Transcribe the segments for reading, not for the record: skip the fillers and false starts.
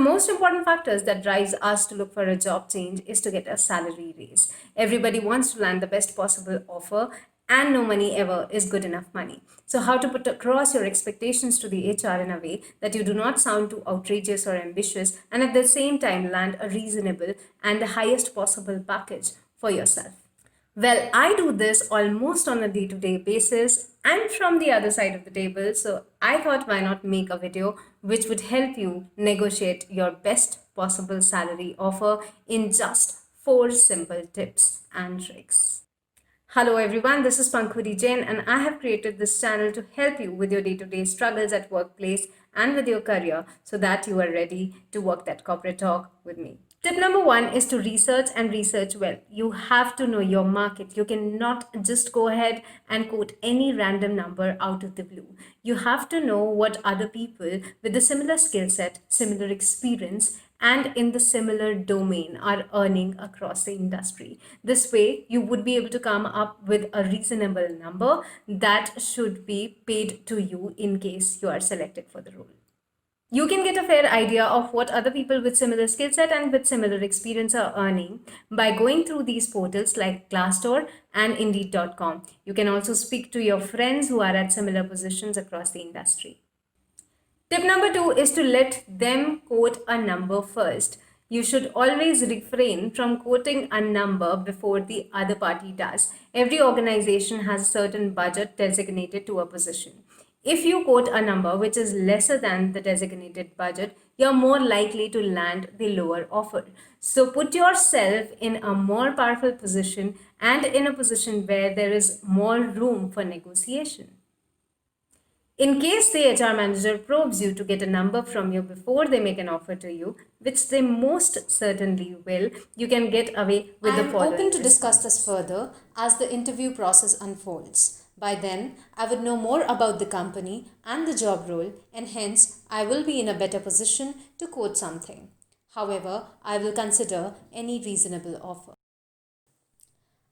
most important factors that drives us to look for a job change is to get a salary raise. Everybody wants to land the best possible offer, and no money ever is good enough money. So how to put across your expectations to the HR in a way that you do not sound too outrageous or ambitious, and at the same time land a reasonable and the highest possible package for yourself. Well, I do this almost on a day-to-day basis and from the other side of the table. So I thought, why not make a video which would help you negotiate your best possible salary offer in just 4 simple tips and tricks. Hello everyone, this is Pankhuri Jain and I have created this channel to help you with your day-to-day struggles at workplace and with your career so that you are ready to walk that corporate talk with me. Tip number 1 is to research and research well. You have to know your market. You cannot just go ahead and quote any random number out of the blue. You have to know what other people with a similar skill set, similar experience, and in the similar domain are earning across the industry. This way, you would be able to come up with a reasonable number that should be paid to you in case you are selected for the role. You can get a fair idea of what other people with similar skill set and with similar experience are earning by going through these portals like Glassdoor and Indeed.com. You can also speak to your friends who are at similar positions across the industry. Tip number 2 is to let them quote a number first. You should always refrain from quoting a number before the other party does. Every organization has a certain budget designated to a position. If you quote a number which is lesser than the designated budget, you're more likely to land the lower offer. So put yourself in a more powerful position and in a position where there is more room for negotiation. In case the HR manager probes you to get a number from you before they make an offer to you, which they most certainly will, you can get away with the following. I'm open to discuss this further as the interview process unfolds. By then, I would know more about the company and the job role, and hence I will be in a better position to quote something. However, I will consider any reasonable offer.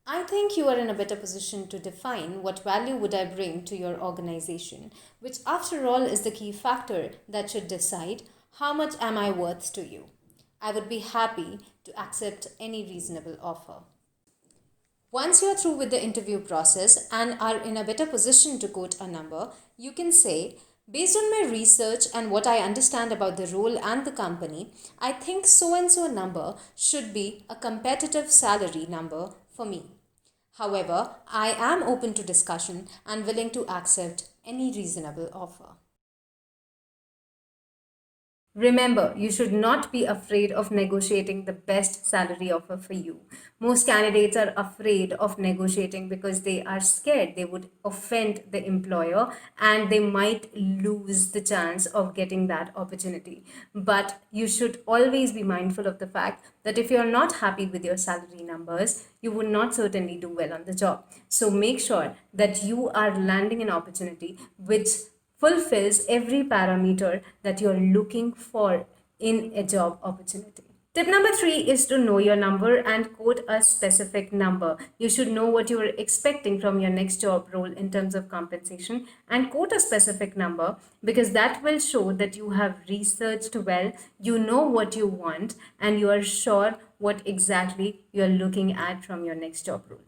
I think you are in a better position to define what value would I bring to your organization, which after all is the key factor that should decide how much am I worth to you. I would be happy to accept any reasonable offer. Once you are through with the interview process and are in a better position to quote a number, you can say, based on my research and what I understand about the role and the company, I think so and so number should be a competitive salary number for me. However, I am open to discussion and willing to accept any reasonable offer. Remember, you should not be afraid of negotiating the best salary offer for you. Most candidates are afraid of negotiating because they are scared they would offend the employer and they might lose the chance of getting that opportunity. But you should always be mindful of the fact that if you're not happy with your salary numbers, you would not certainly do well on the job. So make sure that you are landing an opportunity which fulfills every parameter that you're looking for in a job opportunity. Tip number 3 is to know your number and quote a specific number. You should know what you are expecting from your next job role in terms of compensation and quote a specific number because that will show that you have researched well, you know what you want, and you are sure what exactly you're looking at from your next job role.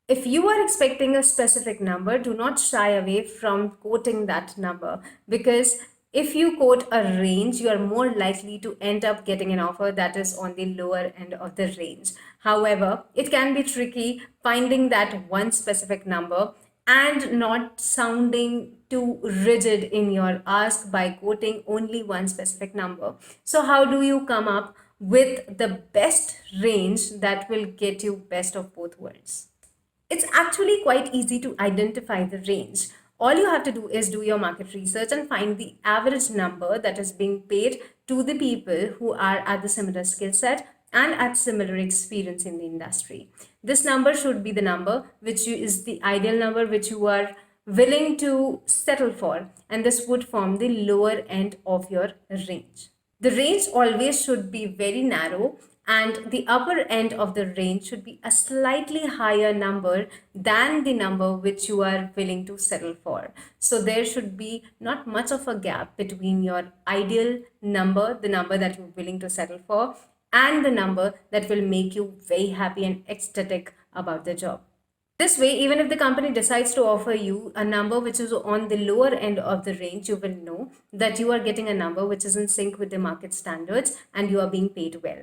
If you are expecting a specific number, do not shy away from quoting that number because if you quote a range, you are more likely to end up getting an offer that is on the lower end of the range. However, it can be tricky finding that one specific number and not sounding too rigid in your ask by quoting only one specific number. So how do you come up with the best range that will get you best of both worlds? It's actually quite easy to identify the range. All you have to do is do your market research and find the average number that is being paid to the people who are at the similar skill set and at similar experience in the industry. This number should be the number which is the ideal number which you are willing to settle for, and this would form the lower end of your range. The range always should be very narrow and the upper end of the range should be a slightly higher number than the number which you are willing to settle for. So there should be not much of a gap between your ideal number, the number that you're willing to settle for, and the number that will make you very happy and ecstatic about the job. This way, even if the company decides to offer you a number which is on the lower end of the range, you will know that you are getting a number which is in sync with the market standards and you are being paid well.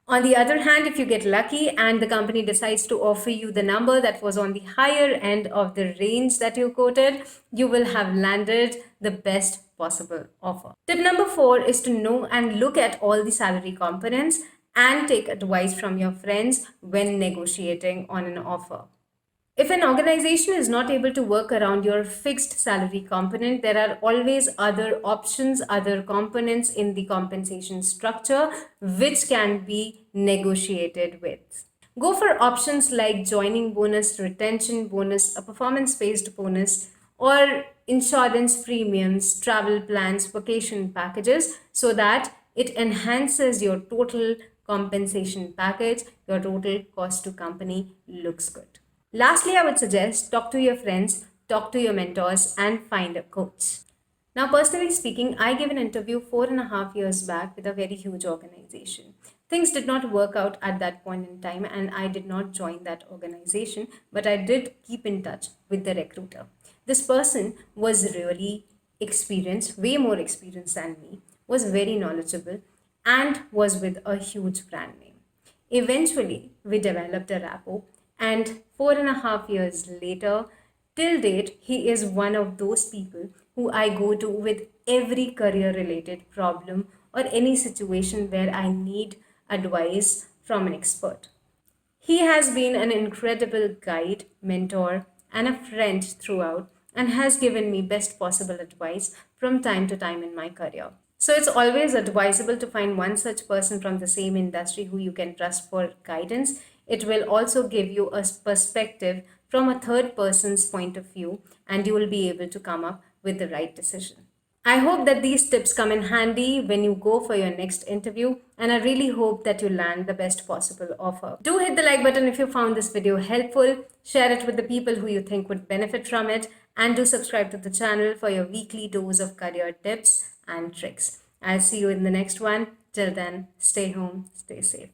On the other hand, if you get lucky and the company decides to offer you the number that was on the higher end of the range that you quoted, you will have landed the best possible offer. Tip number 4 is to know and look at all the salary components and take advice from your friends when negotiating on an offer. If an organization is not able to work around your fixed salary component, there are always other options, other components in the compensation structure which can be negotiated with. Go for options like joining bonus, retention bonus, a performance based bonus, or insurance premiums, travel plans, vacation packages so that it enhances your total compensation package, your total cost to company looks good. Lastly, I would suggest talk to your friends, talk to your mentors, and find a coach. Now, personally speaking, I gave an interview 4.5 years back with a very huge organization. Things did not work out at that point in time, and I did not join that organization, but I did keep in touch with the recruiter. This person was really experienced, way more experienced than me, was very knowledgeable, and was with a huge brand name. Eventually, we developed a rapport, and 4.5 years later, till date, he is one of those people who I go to with every career related problem or any situation where I need advice from an expert. He has been an incredible guide, mentor, and a friend throughout, and has given me best possible advice from time to time in my career. So it's always advisable to find one such person from the same industry who you can trust for guidance. It will also give you a perspective from a third person's point of view, and you will be able to come up with the right decision. I hope that these tips come in handy when you go for your next interview, and I really hope that you land the best possible offer. Do hit the like button if you found this video helpful, share it with the people who you think would benefit from it, and do subscribe to the channel for your weekly dose of career tips and tricks. I'll see you in the next one. Till then, stay home, stay safe.